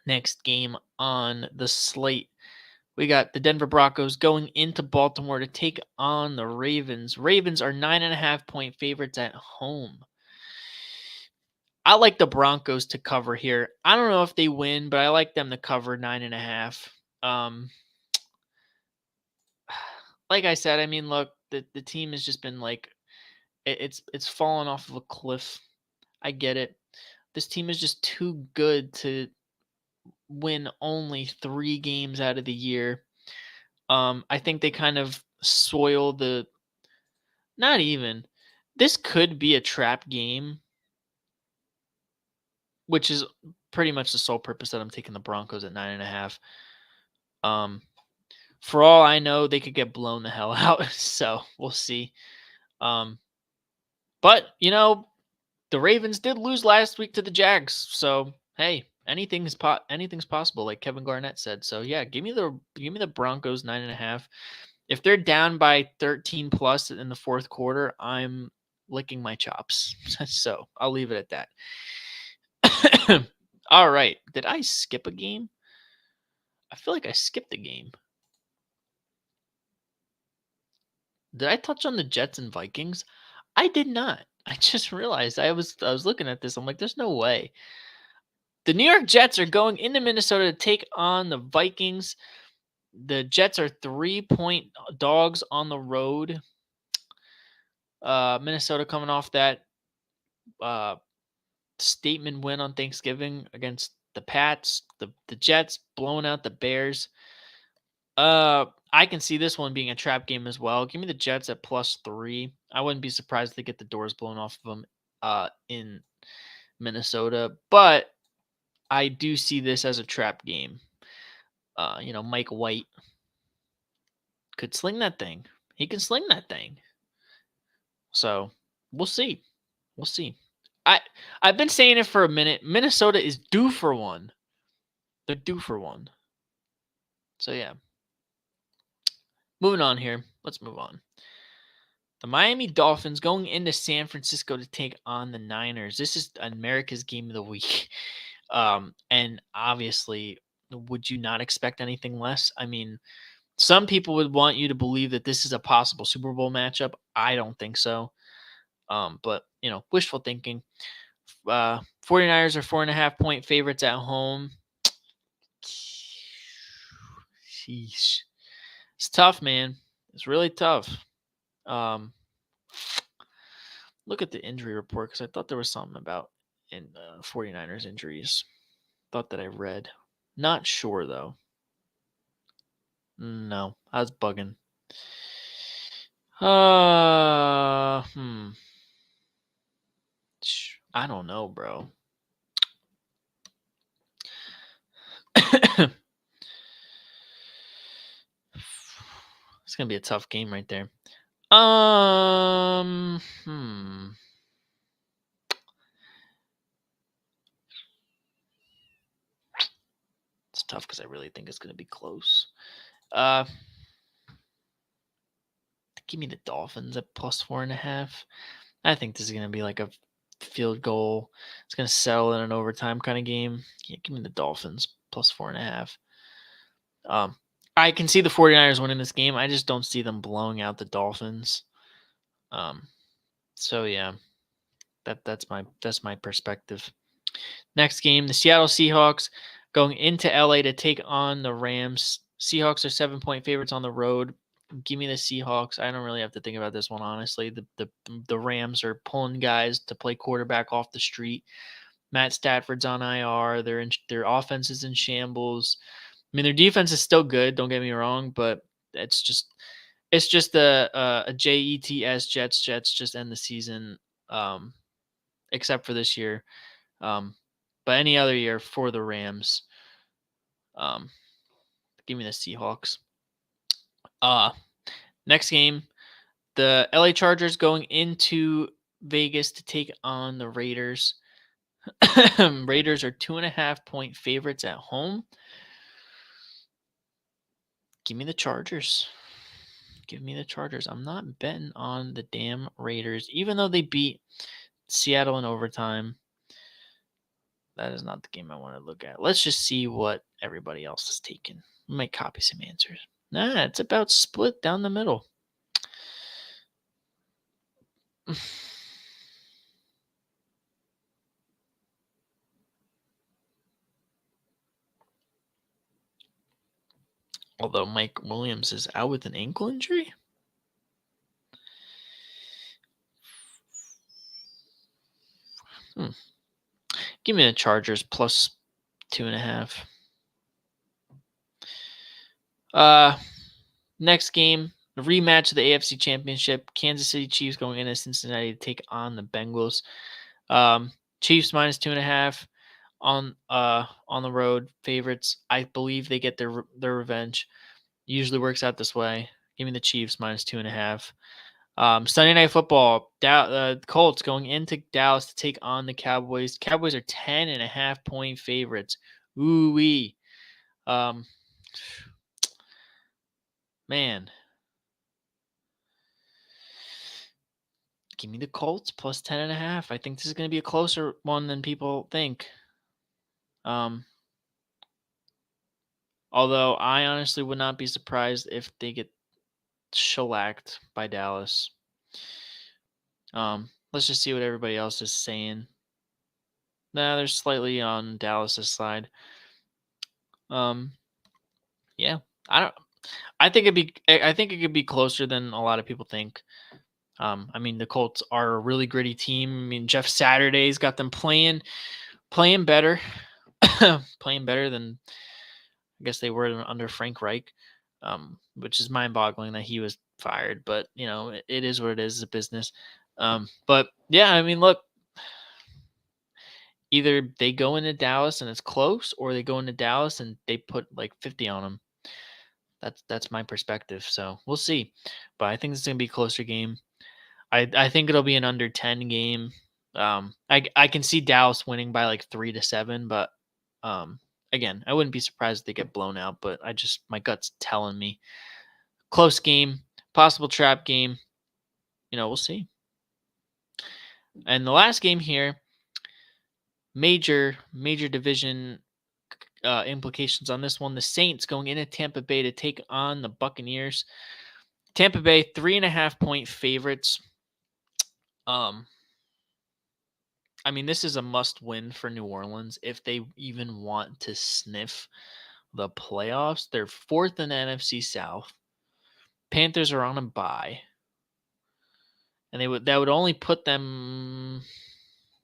Next game on the slate. We got the Denver Broncos going into Baltimore to take on the Ravens. Ravens are 9.5-point favorites at home. I like the Broncos to cover here. I don't know if they win, but I like them to cover 9.5. Like I said, I mean, look, the team has just been like it's fallen off of a cliff. I get it. This team is just too good to win only 3 games out of the year. I think they kind of soil the not even. This could be a trap game, which is pretty much the sole purpose that I'm taking the Broncos at 9.5. For all I know, they could get blown the hell out. So we'll see. But the Ravens did lose last week to the Jags. So hey, anything's possible, like Kevin Garnett said. So yeah, give me the Broncos 9.5. If they're down by 13 plus in the fourth quarter, I'm licking my chops. So I'll leave it at that. All right. Did I skip a game? I feel like I skipped a game. Did I touch on the Jets and Vikings? I did not. I just realized I was looking at this. I'm like, there's no way. The New York Jets are going into Minnesota to take on the Vikings. The Jets are 3-point dogs on the road. Minnesota coming off that statement win on Thanksgiving against the Pats. The Jets blowing out the Bears. I can see this one being a trap game as well. Give me the Jets at +3. I wouldn't be surprised to get the doors blown off of them in Minnesota, but I do see this as a trap game. Mike White could sling that thing. He can sling that thing. So we'll see. We'll see. I've been saying it for a minute. Minnesota is due for one. They're due for one. So yeah. Moving on here. Let's move on. The Miami Dolphins going into San Francisco to take on the Niners. This is America's game of the week. And obviously, would you not expect anything less? I mean, some people would want you to believe that this is a possible Super Bowl matchup. I don't think so. But, wishful thinking. 49ers are 4.5-point favorites at home. Sheesh. It's tough, man. It's really tough. Look at the injury report because I thought there was something about in 49ers injuries. Thought that I read. Not sure though. No, I was bugging. I don't know, bro. It's gonna be a tough game right there. It's tough because I really think it's gonna be close. Give me the Dolphins at +4.5. I think this is gonna be like a field goal. It's gonna settle in an overtime kind of game. Yeah, give me the Dolphins +4.5. I can see the 49ers winning this game. I just don't see them blowing out the Dolphins. So yeah, that's my perspective. Next game, the Seattle Seahawks going into LA to take on the Rams. Seahawks are 7-point favorites on the road. Give me the Seahawks. I don't really have to think about this one, honestly. The Rams are pulling guys to play quarterback off the street. Matt Stafford's on IR. Their offense is in shambles. I mean, their defense is still good. Don't get me wrong, but it's just It's just a Jets. Jets just end the season, except for this year. But any other year for the Rams. Give me the Seahawks. Next game, the LA Chargers going into Vegas to take on the Raiders. Raiders are 2.5-point favorites at home. Give me the Chargers. Give me the Chargers. I'm not betting on the damn Raiders, even though they beat Seattle in overtime. That is not the game I want to look at. Let's just see what everybody else is taking. I might copy some answers. Nah, it's about split down the middle. Although Mike Williams is out with an ankle injury. Give me the Chargers plus 2.5. Next game, the rematch of the AFC Championship. Kansas City Chiefs going into Cincinnati to take on the Bengals. Chiefs minus 2.5 on the road. Favorites. I believe they get their revenge. Usually works out this way. Give me the Chiefs minus 2.5. Sunday Night Football. Colts going into Dallas to take on the Cowboys. Cowboys are 10.5-point favorites. Ooh-wee. Man. Give me the Colts plus 10.5. I think this is going to be a closer one than people think. Although I honestly would not be surprised if they get shellacked by Dallas. Let's just see what everybody else is saying. Nah, they're slightly on Dallas's side. Yeah, I think it could be closer than a lot of people think. I mean, the Colts are a really gritty team. I mean, Jeff Saturday's got them playing better, playing better than I guess they were under Frank Reich, which is mind-boggling that he was fired. But it is what it is. It's a business. But yeah, I mean, look, either they go into Dallas and it's close, or they go into Dallas and they put like 50 on them. That's my perspective. So we'll see. But I think it's gonna be a closer game. I think it'll be an under 10 game. I can see Dallas winning by like 3-7, but again, I wouldn't be surprised if they get blown out. But my gut's telling me close game, possible trap game. We'll see. And the last game here, major division implications on this one. The Saints going into Tampa Bay to take on the Buccaneers. Tampa Bay 3.5-point favorites. I mean, this is a must-win for New Orleans if they even want to sniff the playoffs. They're fourth in the NFC South. Panthers are on a bye, and that would only put them.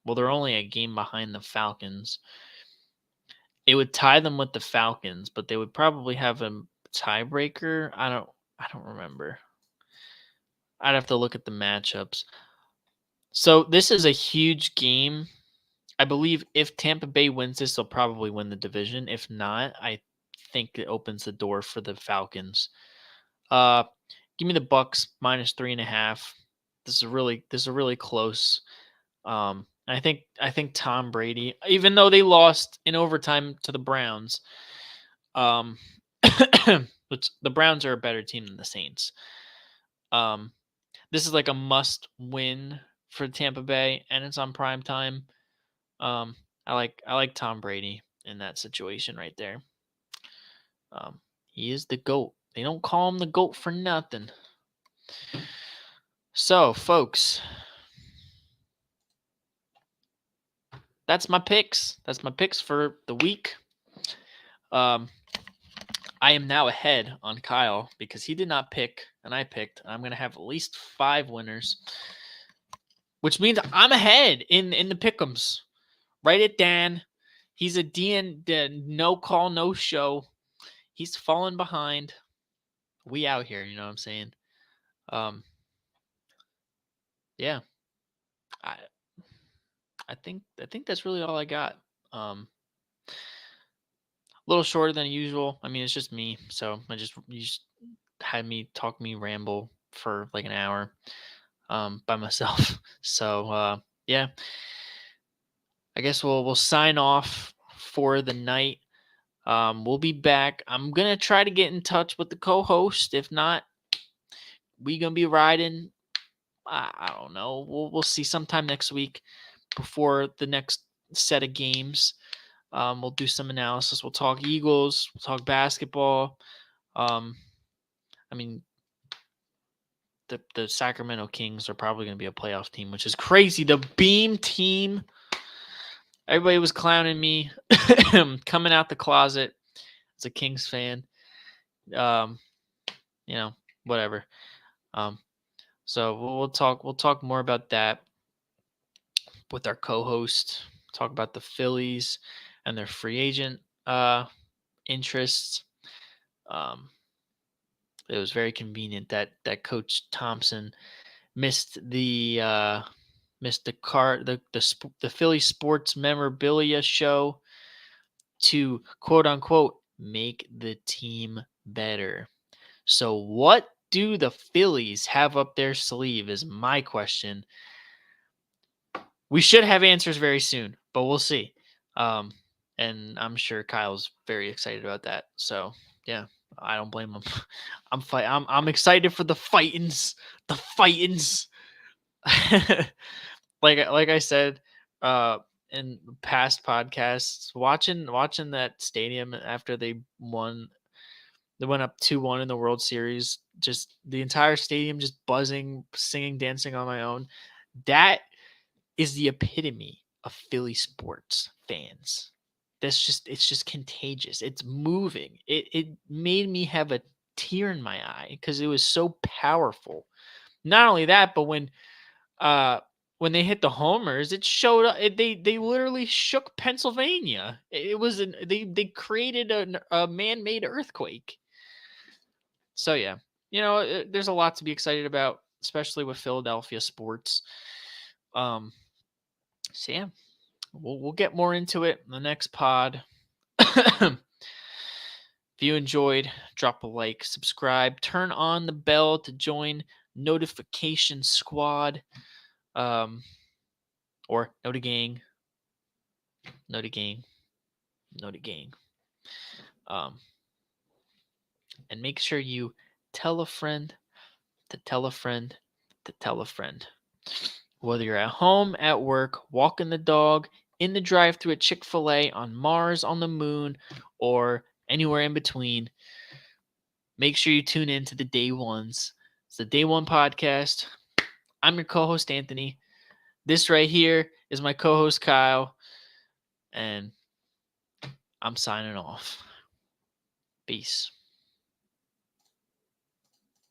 Well, they're only a game behind the Falcons. It would tie them with the Falcons, but they would probably have a tiebreaker. I don't remember. I'd have to look at the matchups. So this is a huge game. I believe if Tampa Bay wins this, they'll probably win the division. If not, I think it opens the door for the Falcons. Give me the Bucks minus 3.5. This is really close. I think Tom Brady, even though they lost in overtime to the Browns, which the Browns are a better team than the Saints. This is like a must win for Tampa Bay, and it's on prime time. I like Tom Brady in that situation right there. He is the GOAT. They don't call him the GOAT for nothing. So, folks, that's my picks. That's my picks for the week. I am now ahead on Kyle because he did not pick and I picked. I'm going to have at least 5 winners, which means I'm ahead in the pick'ems. Write it down. He's a no call, no show. He's falling behind. We out here, you know what I'm saying? Um, yeah, I I think that's really all I got. A little shorter than usual. I mean, it's just me, so you just had me talk me ramble for like an hour by myself. So yeah, I guess we'll sign off for the night. We'll be back. I'm gonna try to get in touch with the co-host. If not, we gonna be riding. I don't know. We'll see sometime next week before the next set of games. We'll do some analysis. We'll talk Eagles. We'll talk basketball. Um, I mean, the Sacramento Kings are probably going to be a playoff team, which is crazy. The Beam team. Everybody was clowning me coming out the closet as a Kings fan. Um, you know, whatever. Um, so we'll talk more about that with our co-host. Talk about the Phillies and their free agent interests. Um, it was very convenient that Coach Thompson missed the Philly sports memorabilia show to quote unquote make the team better. So what do the Phillies have up their sleeve is my question. We should have answers very soon, but we'll see. Um, and I'm sure Kyle's very excited about that. So yeah, I don't blame him. I'm excited for the fightins. The fightins. like I said in past podcasts, watching that stadium after they went up 2-1 in the World Series, just the entire stadium just buzzing, singing, dancing on my own. That is the epitome of Philly sports fans. It's just contagious. It's moving. It made me have a tear in my eye because it was so powerful. Not only that, but uh when they hit the homers, it showed up. They literally shook Pennsylvania. It was they created a man-made earthquake. So yeah, there's a lot to be excited about, especially with Philadelphia sports. Um, so yeah, we'll get more into it in the next pod. If you enjoyed, drop a like, subscribe, turn on the bell to join notification squad. Or know the gang, know the gang, know the gang. Um, and make sure you tell a friend to tell a friend to tell a friend. Whether you're at home, at work, walking the dog, in the drive-thru at Chick-fil-A, on Mars, on the moon, or anywhere in between, make sure you tune in to the Day Ones. It's the Day One podcast. I'm your co-host, Anthony. This right here is my co-host, Kyle. And I'm signing off. Peace.